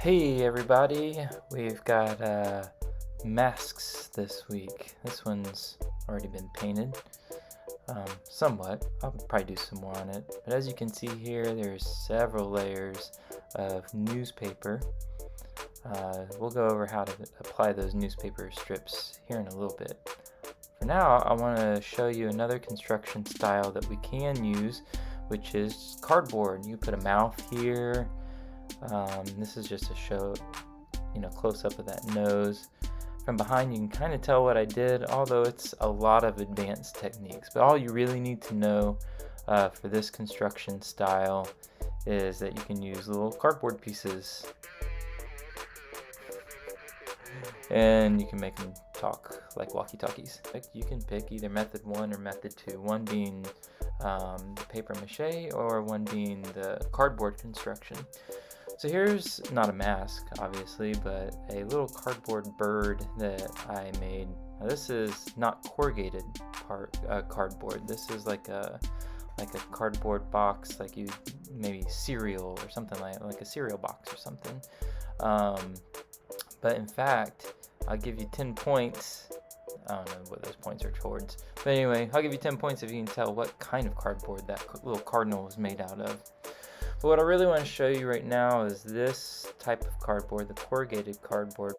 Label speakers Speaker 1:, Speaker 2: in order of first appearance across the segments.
Speaker 1: Hey everybody, we've got masks this week. This one's already been painted, somewhat. I'll probably do some more on it. But as you can see here, there's several layers of newspaper. We'll go over how to apply those newspaper strips here in a little bit. For now, I want to show you another construction style that we can use, which is cardboard. You put a mouth here. This is just to show, close up of that nose. From behind you can kind of tell what I did, although it's a lot of advanced techniques. But all you really need to know for this construction style is that you can use little cardboard pieces. And you can make them talk like walkie-talkies. You can pick either method 1 or method 2, one being the paper mache or one being the cardboard construction. So here's not a mask, obviously, but a little cardboard bird that I made. Now this is not corrugated cardboard. This is like a cardboard box, like you maybe cereal or something like a cereal box or something. But in fact, I'll give you 10 points. I don't know what those points are towards. But anyway, I'll give you 10 points if you can tell what kind of cardboard that little cardinal was made out of. But what I really want to show you right now is this type of cardboard, the corrugated cardboard.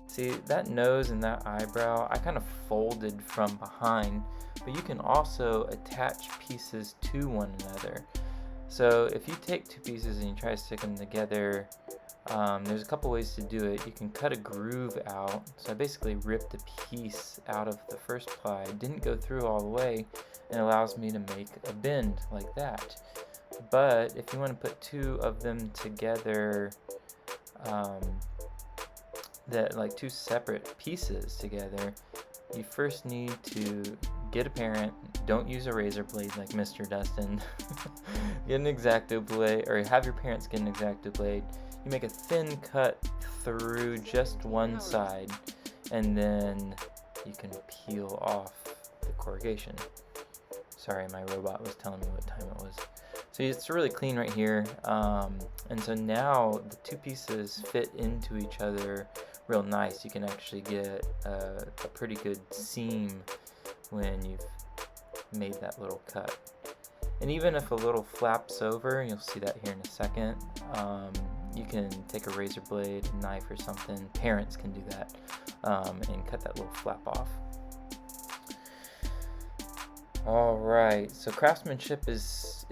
Speaker 1: See, that nose and that eyebrow, I kind of folded from behind, but you can also attach pieces to one another. So if you take two pieces and you try to stick them together, there's a couple ways to do it. You can cut a groove out. So I basically ripped a piece out of the first ply, didn't go through all the way, and it allows me to make a bend like that. But if you want to put two of them together, like two separate pieces together, you first need to get a parent. Don't use a razor blade like Mr. Dustin. Get an X-Acto blade, or have your parents get an X-Acto blade. You make a thin cut through just one side, and then you can peel off the corrugation. Sorry, my robot was telling me what time it was. So it's really clean right here, and so now the two pieces fit into each other real nice. You can actually get a pretty good seam when you've made that little cut. And even if a little flaps over, and you'll see that here in a second, you can take a razor blade, a knife or something, parents can do that, and cut that little flap off. Alright, so craftsmanship is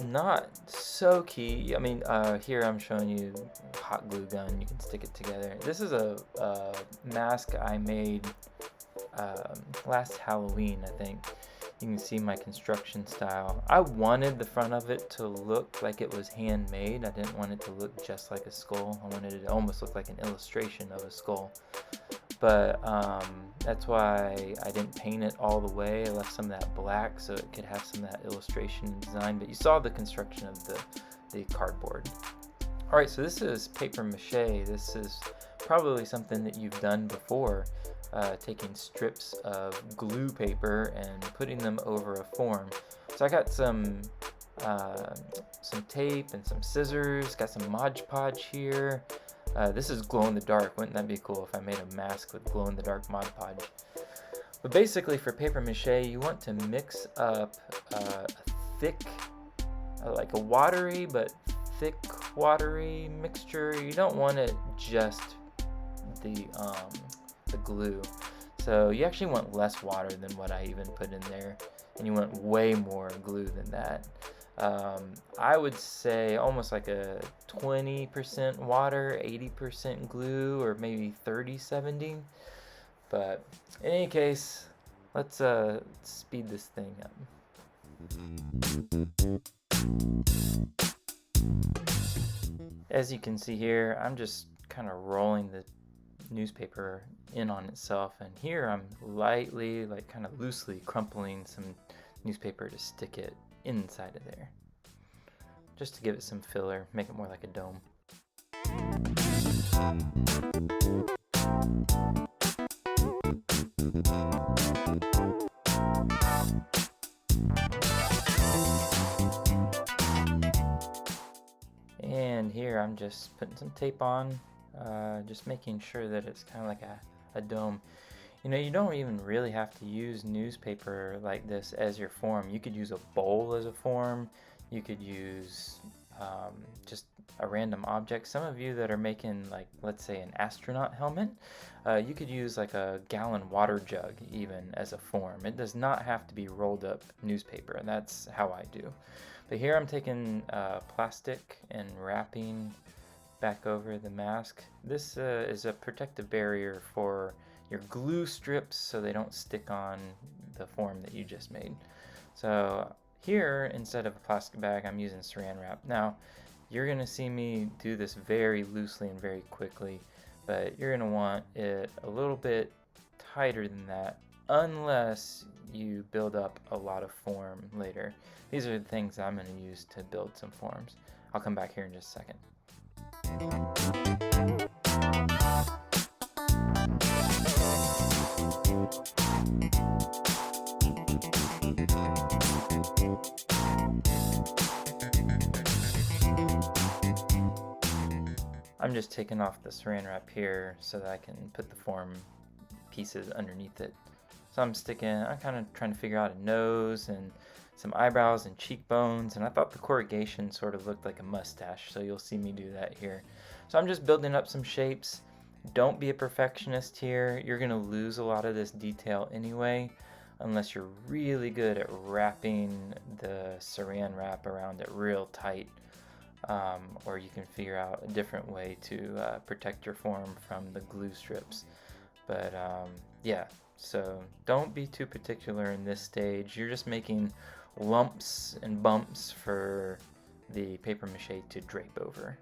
Speaker 1: not so key. I mean, here I'm showing you hot glue gun, you can stick it together. This is a mask I made last Halloween, I think. You can see my construction style. I wanted the front of it to look like it was handmade. I didn't want it to look just like a skull. I wanted it to almost look like an illustration of a skull. But that's why I didn't paint it all the way. I left some of that black so it could have some of that illustration and design. But you saw the construction of the cardboard. Alright, so this is paper mache. This is probably something that you've done before. Taking strips of glue paper and putting them over a form. So I got some tape and some scissors, got some Mod Podge here. This is glow in the dark. Wouldn't that be cool if I made a mask with glow in the dark Mod Podge? But basically for paper mache, you want to mix up a thick, like a watery but thick watery mixture. You don't want it just the glue. So you actually want less water than what I even put in there, and you want way more glue than that. I would say almost like a 20% water, 80% glue, or maybe 30-70. But in any case, let's speed this thing up. As you can see here, I'm just kind of rolling the newspaper in on itself, and here I'm lightly, like kind of loosely crumpling some newspaper to stick it inside of there, just to give it some filler, make it more like a dome. here I'm just putting some tape on, just making sure that it's kind of like a dome. You don't even really have to use newspaper like this as your form. You could use a bowl as a form. You could use just a random object. Some of you that are making, like, let's say an astronaut helmet, you could use like a gallon water jug even as a form. It does not have to be rolled up newspaper. That's how I do. But here I'm taking plastic and wrapping back over the mask. This is a protective barrier for your glue strips so they don't stick on the form that you just made. So here, instead of a plastic bag, I'm using saran wrap. Now, you're gonna see me do this very loosely and very quickly, but you're gonna want it a little bit tighter than that unless you build up a lot of form later. These are the things I'm gonna use to build some forms. I'll come back here in just a second. I'm just taking off the saran wrap here so that I can put the form pieces underneath it. So I'm kind of trying to figure out a nose and some eyebrows and cheekbones, and I thought the corrugation sort of looked like a mustache, so you'll see me do that here. So I'm just building up some shapes. Don't be a perfectionist here. You're gonna lose a lot of this detail anyway, unless you're really good at wrapping the saran wrap around it real tight. Or you can figure out a different way to protect your form from the glue strips. But yeah, so don't be too particular in this stage. You're just making lumps and bumps for the paper mache to drape over.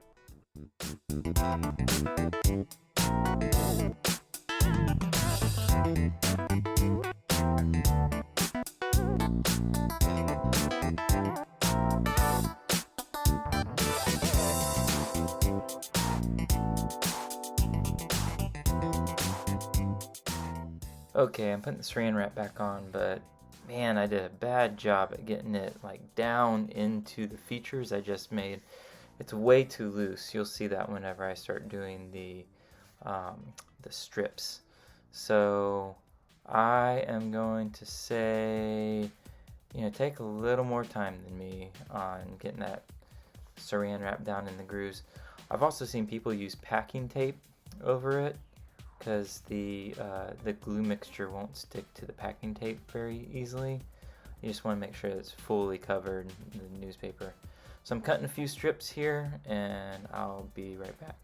Speaker 1: Okay, I'm putting the saran wrap back on, but man, I did a bad job at getting it like down into the features I just made. It's way too loose. You'll see that whenever I start doing the strips. So I am going to say, take a little more time than me on getting that saran wrap down in the grooves. I've also seen people use packing tape over it, because the glue mixture won't stick to the packing tape very easily. You just want to make sure it's fully covered in the newspaper. So I'm cutting a few strips here, and I'll be right back.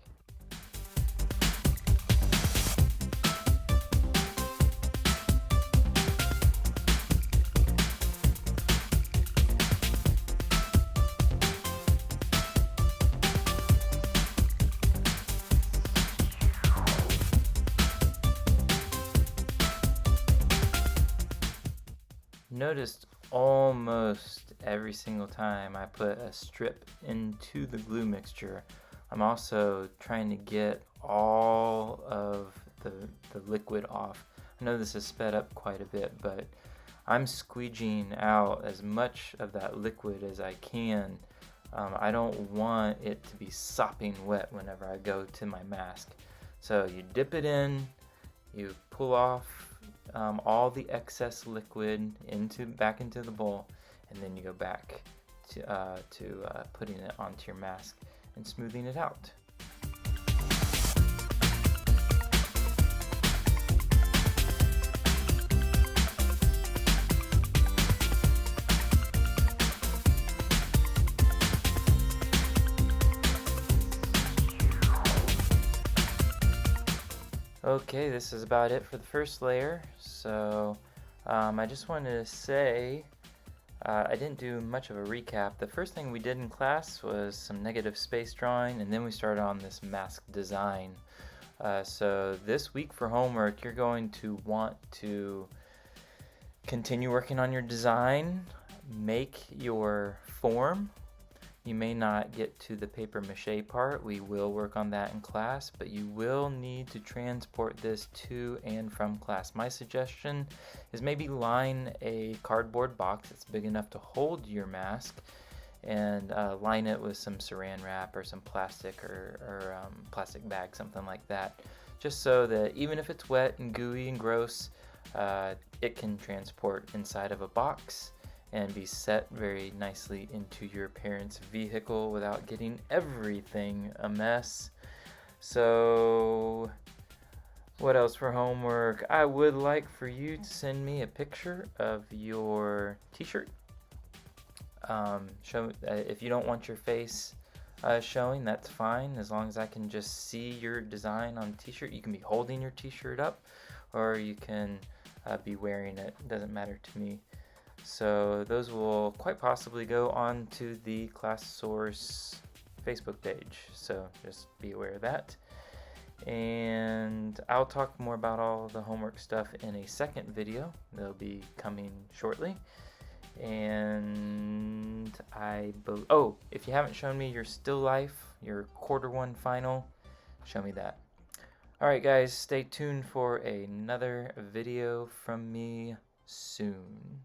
Speaker 1: Noticed almost every single time I put a strip into the glue mixture, I'm also trying to get all of the liquid off. I know this is sped up quite a bit, but I'm squeegeeing out as much of that liquid as I can. I don't want it to be sopping wet whenever I go to my mask. So you dip it in, you pull off all the excess liquid back into the bowl, and then you go back to putting it onto your mask and smoothing it out. Okay, this is about it for the first layer. So I just wanted to say I didn't do much of a recap. The first thing we did in class was some negative space drawing, and then we started on this mask design. So this week for homework, you're going to want to continue working on your design, make your form. You may not get to the paper mache part. We will work on that in class, but you will need to transport this to and from class. My suggestion is maybe line a cardboard box that's big enough to hold your mask and line it with some saran wrap or some plastic or plastic bag, something like that, just so that even if it's wet and gooey and gross, it can transport inside of a box and be set very nicely into your parents' vehicle without getting everything a mess. So what else for homework? I would like for you to send me a picture of your t-shirt. If you don't want your face showing, that's fine, as long as I can just see your design on the t-shirt. You can be holding your t-shirt up, or you can be wearing it. Doesn't matter to me. So those will quite possibly go on to the ClassSource Facebook page, so just be aware of that. And I'll talk more about all the homework stuff in a second video. They'll be coming shortly. And if you haven't shown me your still life, your Q1 final, show me that. Alright guys, stay tuned for another video from me soon.